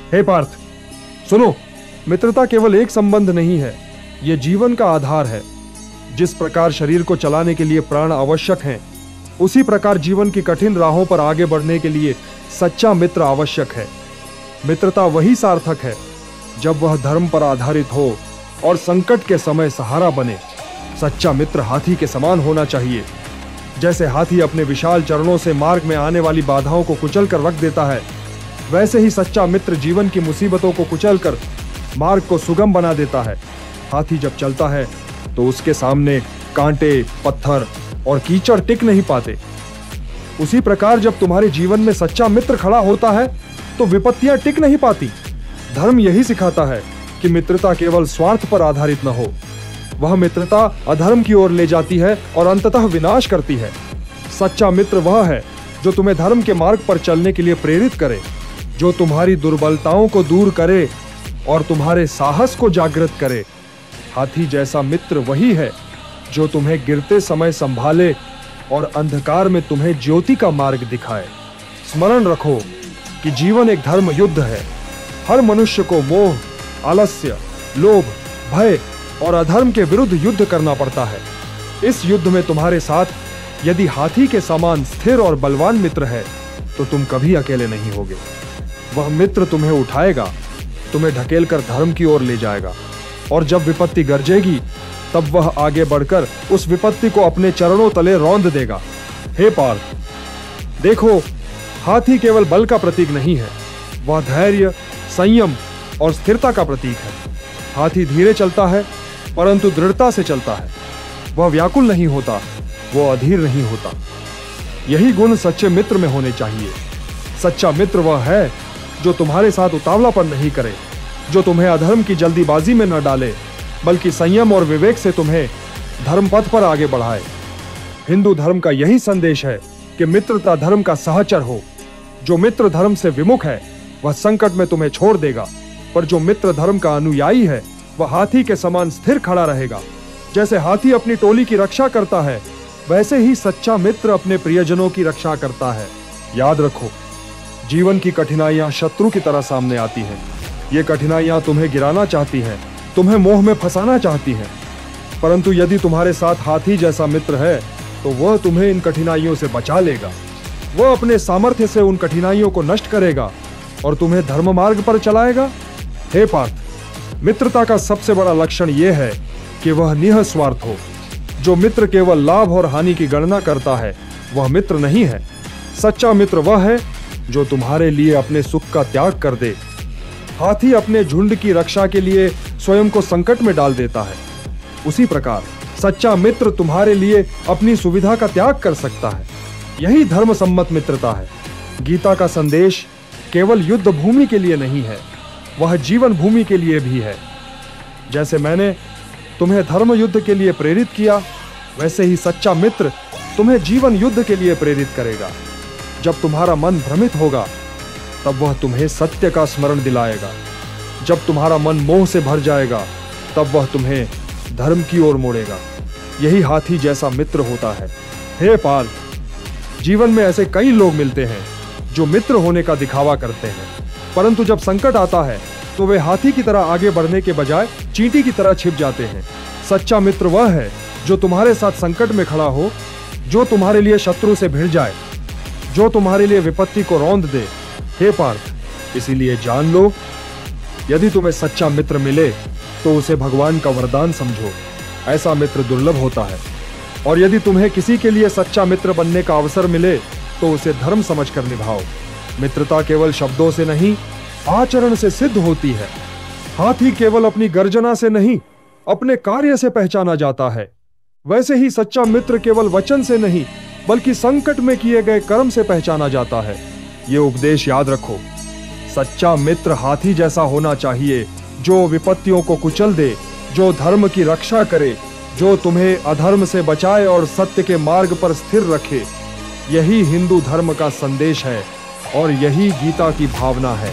हे पार्थ, सुनो, मित्रता केवल एक संबंध नहीं है, यह जीवन का आधार है। जिस प्रकार शरीर को चलाने के लिए प्राण आवश्यक हैं, उसी प्रकार जीवन की कठिन राहों पर आगे बढ़ने के लिए सच्चा मित्र आवश्यक है। मित्रता वही सार्थक है जब वह धर्म पर आधारित हो और संकट के समय सहारा बने। सच्चा मित्र हाथी के समान होना चाहिए। जैसे हाथी अपने विशाल चरणों से मार्ग में आने वाली बाधाओं को कुचल कर रख देता है, वैसे ही सच्चा मित्र जीवन की मुसीबतों को कुचल कर मार्ग को सुगम बना देता है। हाथी जब चलता है तो उसके सामने कांटे, पत्थर और कीचड़ टिक नहीं पाते। उसी प्रकार जब तुम्हारे जीवन में सच्चा मित्र खड़ा होता है तो विपत्तियां टिक नहीं पाती। धर्म यही सिखाता है कि मित्रता केवल स्वार्थ पर आधारित न हो। वह मित्रता अधर्म की ओर ले जाती है और अंततः विनाश करती है। सच्चा मित्र वह है जो तुम्हें धर्म के मार्ग पर चलने के लिए प्रेरित करे, जो तुम्हारी दुर्बलताओं को दूर करे और तुम्हारे साहस को जागृत करे। हाथी जैसा मित्र वही है जो तुम्हें गिरते समय संभाले और अंधकार में तुम्हें ज्योति का मार्ग दिखाए। स्मरण रखो कि जीवन एक धर्म युद्ध है। हर मनुष्य को मोह, आलस्य, लोभ, भय और अधर्म के विरुद्ध युद्ध करना पड़ता है। इस युद्ध में तुम्हारे साथ यदि हाथी के समान स्थिर और बलवान मित्र है तो तुम कभी अकेले नहीं होगे। वह मित्र तुम्हें उठाएगा, तुम्हें ढकेलकर धर्म की ओर ले जाएगा और जब विपत्ति गरजेगी तब वह आगे बढ़कर उस विपत्ति को अपने चरणों तले रौंद देगा। हे पार्थ, देखो, हाथी केवल बल का प्रतीक नहीं है, वह धैर्य, संयम और स्थिरता का प्रतीक है। हाथी धीरे चलता है परंतु दृढ़ता से चलता है। वह व्याकुल नहीं होता, वो अधीर नहीं होता। यही गुण सच्चे मित्र में होने चाहिए। सच्चा मित्र वह है जो तुम्हारे साथ उतावलापन नहीं करे, जो तुम्हें अधर्म की जल्दीबाजी में न डाले, बल्कि संयम और विवेक से तुम्हें धर्म पथ पर आगे बढ़ाए। हिंदू धर्म का यही संदेश है कि मित्रता धर्म का सहचर हो। जो मित्र धर्म से विमुख है वह संकट में तुम्हें छोड़ देगा, पर जो मित्र धर्म का अनुयायी है वह हाथी के समान स्थिर खड़ा रहेगा। जैसे हाथी अपनी टोली की रक्षा करता है, वैसे ही सच्चा मित्र अपने प्रियजनों की रक्षा करता है। याद रखो, जीवन की कठिनाइयां शत्रु की तरह सामने आती हैं। ये कठिनाइयां तुम्हें गिराना चाहती हैं, तुम्हें मोह में फंसाना चाहती हैं, परंतु यदि तुम्हारे साथ हाथी जैसा मित्र है तो वह तुम्हें इन कठिनाइयों से बचा लेगा। वह अपने सामर्थ्य से उन कठिनाइयों को नष्ट करेगा और तुम्हें धर्म मार्ग पर चलाएगा। हे पार्थ, मित्रता का सबसे बड़ा लक्षण यह है कि वह निःस्वार्थ हो। जो मित्र केवल लाभ और हानि की गणना करता है वह मित्र नहीं है। सच्चा मित्र वह है जो तुम्हारे लिए अपने सुख का त्याग कर दे। हाथी अपने झुंड की रक्षा के लिए स्वयं को संकट में डाल देता है, उसी प्रकार सच्चा मित्र तुम्हारे लिए अपनी सुविधा का त्याग कर सकता है। यही धर्म सम्मत मित्रता है। गीता का संदेश केवल युद्ध भूमि के लिए नहीं है, वह जीवन भूमि के लिए भी है। जैसे मैंने तुम्हें धर्म युद्ध के लिए प्रेरित किया, वैसे ही सच्चा मित्र तुम्हें जीवन युद्ध के लिए प्रेरित करेगा। जब तुम्हारा मन भ्रमित होगा तब वह तुम्हें सत्य का स्मरण दिलाएगा। जब तुम्हारा मन मोह से भर जाएगा तब वह तुम्हें धर्म की ओर मोड़ेगा। यही हाथी जैसा मित्र होता है। हे पार्थ, जीवन में ऐसे कई लोग मिलते हैं जो मित्र होने का दिखावा करते हैं, परंतु जब संकट आता है तो वे हाथी की तरह आगे बढ़ने के बजाय चींटी की तरह छिप जाते हैं। सच्चा मित्र वह है जो तुम्हारे साथ संकट में खड़ा हो, जो तुम्हारे लिए शत्रु से भिड़ जाए, जो तुम्हारे लिए विपत्ति को रौंद दे। हे पार्थ, इसीलिए जान लो, यदि तुम्हें सच्चा मित्र मिले तो उसे भगवान का वरदान समझो। ऐसा मित्र दुर्लभ होता है, और यदि तुम्हें किसी के लिए सच्चा मित्र बनने का अवसर मिले तो उसे धर्म समझकर निभाओ। मित्रता केवल शब्दों से नहीं, आचरण से सिद्ध होती है। हाथी केवल अपनी गर्जना से नहीं, अपने कार्य से पहचाना जाता है। वैसे ही सच्चा मित्र केवल वचन से नहीं, बल्कि संकट में किए गए कर्म से पहचाना जाता है। ये उपदेश याद रखो। सच्चा मित्र हाथी जैसा होना चाहिए, जो विपत्तियों को कुचल दे, जो धर्म की रक्षा करे, जो तुम्हें अधर्म से बचाए और सत्य के मार्ग पर स्थिर रखे। यही हिंदू धर्म का संदेश है और यही गीता की भावना है।